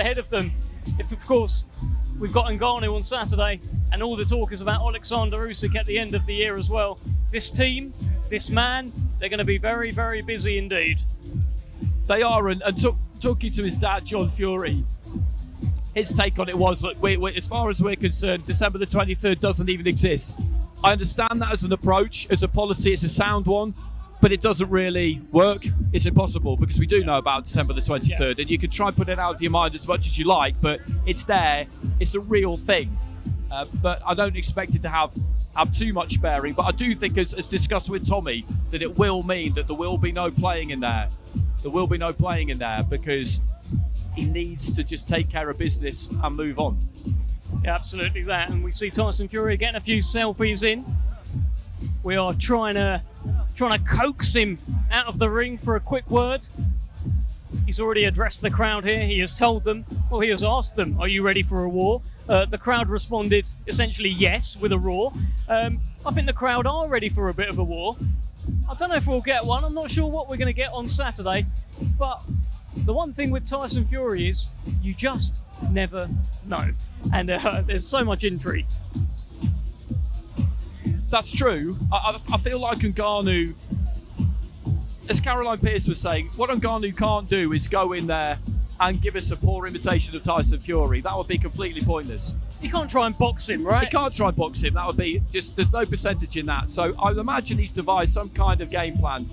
ahead of them. If, of course, we've got Ngannou on Saturday, and all the talk is about Alexander Usyk at the end of the year as well. This team, this man, they're going to be very, very busy indeed. They are, and talking to his dad, John Fury, his take on it was, look, as far as we're concerned, December the 23rd doesn't even exist. I understand that as an approach, as a policy, it's a sound one, but it doesn't really work. It's impossible, because we do know about December the 23rd, and you can try and put it out of your mind as much as you like, but it's there, it's a real thing. But I don't expect it to have too much bearing, but I do think, as discussed with Tommy, that it will mean that there will be no playing in there. There will be no playing in there, because he needs to just take care of business and move on. Yeah, absolutely that. And we see Tyson Fury getting a few selfies in. We are trying to coax him out of the ring for a quick word. He's already addressed the crowd here. He has told them, well, he has asked them, are you ready for a war? The crowd responded essentially yes, with a roar. I think the crowd are ready for a bit of a war. I don't know if we'll get one. I'm not sure what we're going to get on Saturday. But the one thing with Tyson Fury is you just never know. And there's so much intrigue. That's true. I feel like Ngannou, as Caroline Pearce was saying, what Ngannou can't do is go in there and give us a poor imitation of Tyson Fury. That would be completely pointless. You can't try and box him, right? You can't try and box him. That would be just, there's no percentage in that. So I would imagine he's devised some kind of game plan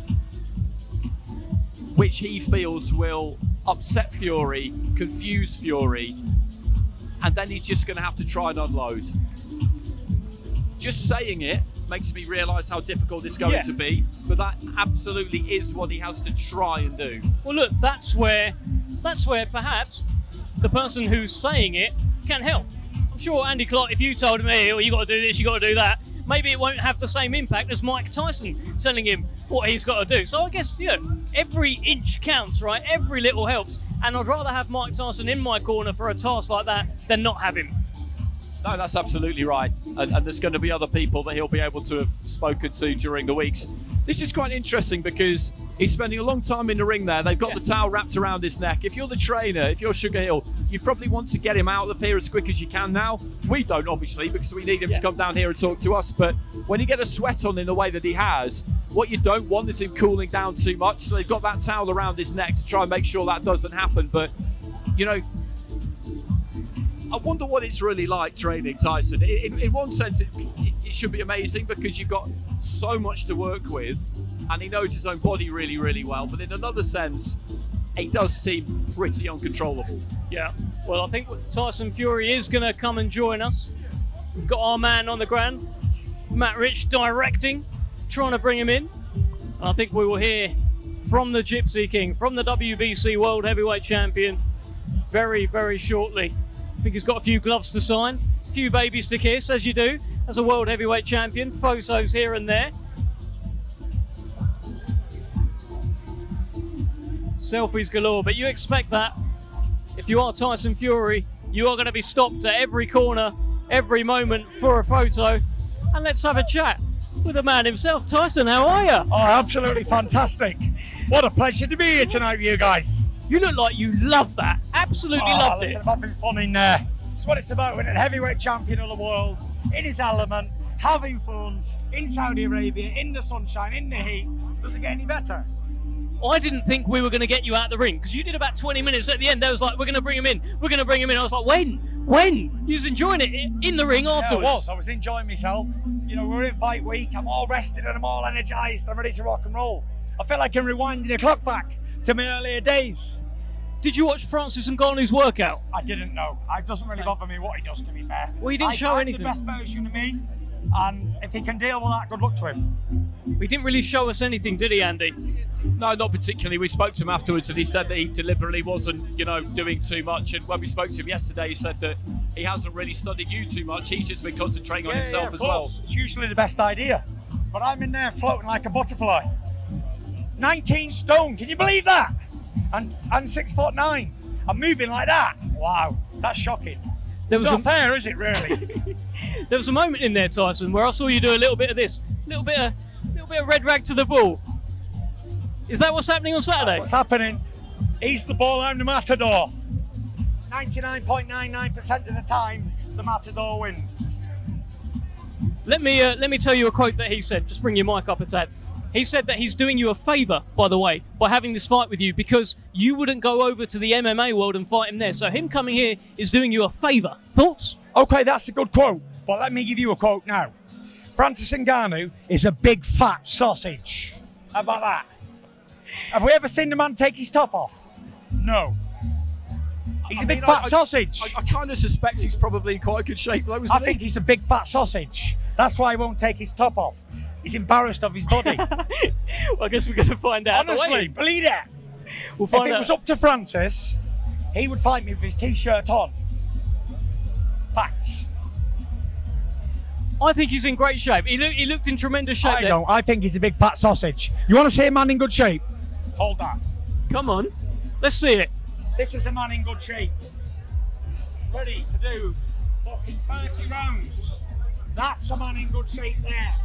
which he feels will upset Fury, confuse Fury, and then he's just going to have to try and unload. Just saying it makes me realise how difficult it's going to be, but that absolutely is what he has to try and do. Well, look, that's where perhaps the person who's saying it can help. I'm sure, Andy Clark, if you told him, hey, well, you got to do this, you got to do that, maybe it won't have the same impact as Mike Tyson telling him what he's got to do. So I guess, you know, every inch counts, right? Every little helps. And I'd rather have Mike Tyson in my corner for a task like that than not have him. No, that's absolutely right. And there's going to be other people that he'll be able to have spoken to during the weeks. This is quite interesting because he's spending a long time in the ring there. They've got the towel wrapped around his neck. If you're the trainer, if you're Sugar Hill, you probably want to get him out of here as quick as you can now. We don't, obviously, because we need him to come down here and talk to us. But when you get a sweat on in the way that he has, what you don't want is him cooling down too much. So they've got that towel around his neck to try and make sure that doesn't happen. But, you know, I wonder what it's really like training Tyson. In one sense, it should be amazing because you've got so much to work with and he knows his own body really, really well. But in another sense, he does seem pretty uncontrollable. Yeah, well, I think Tyson Fury is going to come and join us. We've got our man on the ground, Matt Rich, directing, trying to bring him in. And I think we will hear from the Gypsy King, from the WBC World Heavyweight Champion, very, very shortly. I think he's got a few gloves to sign, a few babies to kiss, as you do, as a World Heavyweight Champion. Photos here and there. Selfies galore, but you expect that. If you are Tyson Fury, you are going to be stopped at every corner, every moment for a photo. And let's have a chat with the man himself. Tyson, how are you? Oh, absolutely fantastic. What a pleasure to be here tonight with you guys. You look like you love that. Absolutely loved it. I'm having fun in there. It's what it's about, winning heavyweight champion of the world, in his element, having fun, in Saudi Arabia, in the sunshine, in the heat. Doesn't get any better. I didn't think we were going to get you out of the ring because you did about 20 minutes at the end. They was like, we're going to bring him in. We're going to bring him in. I was like, when? You was enjoying it in the ring afterwards. Yeah, I was enjoying myself. You know, we're in fight week. I'm all rested and I'm all energised. I'm ready to rock and roll. I feel like I'm rewinding the clock back to my earlier days. Did you watch Francis Ngannou's workout? I didn't know. It doesn't really bother me what he does, to be fair. Well, he didn't show anything. I'm the best version of me, and if he can deal with that, good luck to him. He didn't really show us anything, did he, Andy? No, not particularly. We spoke to him afterwards and he said that he deliberately wasn't, you know, doing too much. And when we spoke to him yesterday, he said that he hasn't really studied you too much. He's just been concentrating on himself as well. It's usually the best idea. But I'm in there floating like a butterfly. 19 stone, can you believe that? And 6'9". I'm moving like that. Wow, that's shocking. It's not fair, is it, really? There was a moment in there, Tyson, where I saw you do a little bit of this, a little bit of red rag to the bull. Is that what's happening on Saturday? That's what's happening. He's the bull, I'm the matador. 99.99% of the time, the Matador wins. Let me tell you a quote that he said. Just bring your mic up a tad. He said that he's doing you a favour, by the way, by having this fight with you, because you wouldn't go over to the MMA world and fight him there. So him coming here is doing you a favour. Thoughts? Okay, that's a good quote, but let me give you a quote now. Francis Ngannou is a big fat sausage. How about that? Have we ever seen the man take his top off? No. He's a big fat sausage. I kind of suspect he's probably in quite good shape, though, I think he's a big fat sausage. That's why he won't take his top off. He's embarrassed of his body. Well, I guess we're going to find out. Honestly, believe it. We'll find if it out. was up to Francis, he would fight me with his t-shirt on. Facts. I think he's in great shape. He looked in tremendous shape. I don't. I think he's a big fat sausage. You want to see a man in good shape? Hold that. Come on, let's see it. This is a man in good shape. Ready to do fucking 30 rounds. That's a man in good shape there.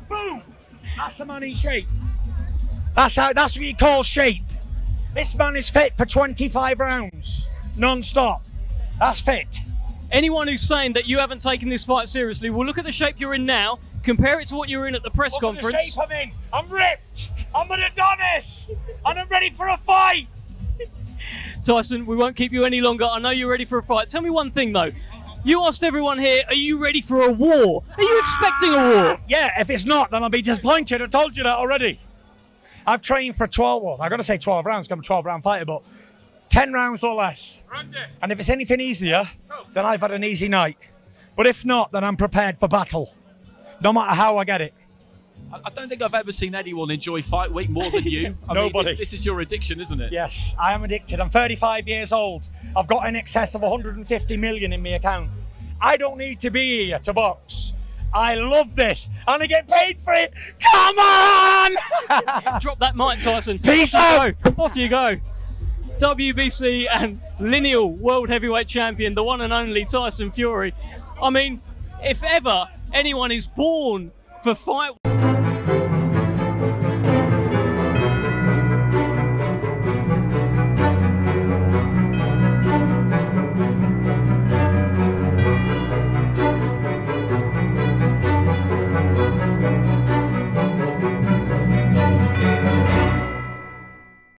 Boom! That's a man in shape. That's what you call shape. This man is fit for 25 rounds, non-stop. That's fit. Anyone who's saying that you haven't taken this fight seriously, will look at the shape you're in now, compare it to what you were in at the press conference. Look at the shape I'm in. I'm ripped. I'm an Adonis, and I'm ready for a fight. Tyson, we won't keep you any longer. I know you're ready for a fight. Tell me one thing though. You asked everyone here, are you ready for a war? Are you expecting a war? Yeah, if it's not, then I'll be disappointed. I told you that already. I've trained for 12, well, I've got to say 12 rounds, because I'm a 12-round fighter, but 10 rounds or less. And if it's anything easier, then I've had an easy night. But if not, then I'm prepared for battle, no matter how I get it. I don't think I've ever seen anyone enjoy fight week more than you. Nobody. This is your addiction, isn't it? Yes, I am addicted. I'm 35 years old. I've got in excess of 150 million in my account. I don't need to be here to box. I love this, and I get paid for it. Come on! Drop that mic, Tyson. Peace out. Off you go. WBC and lineal world heavyweight champion, the one and only Tyson Fury. I mean, if ever anyone is born for fight...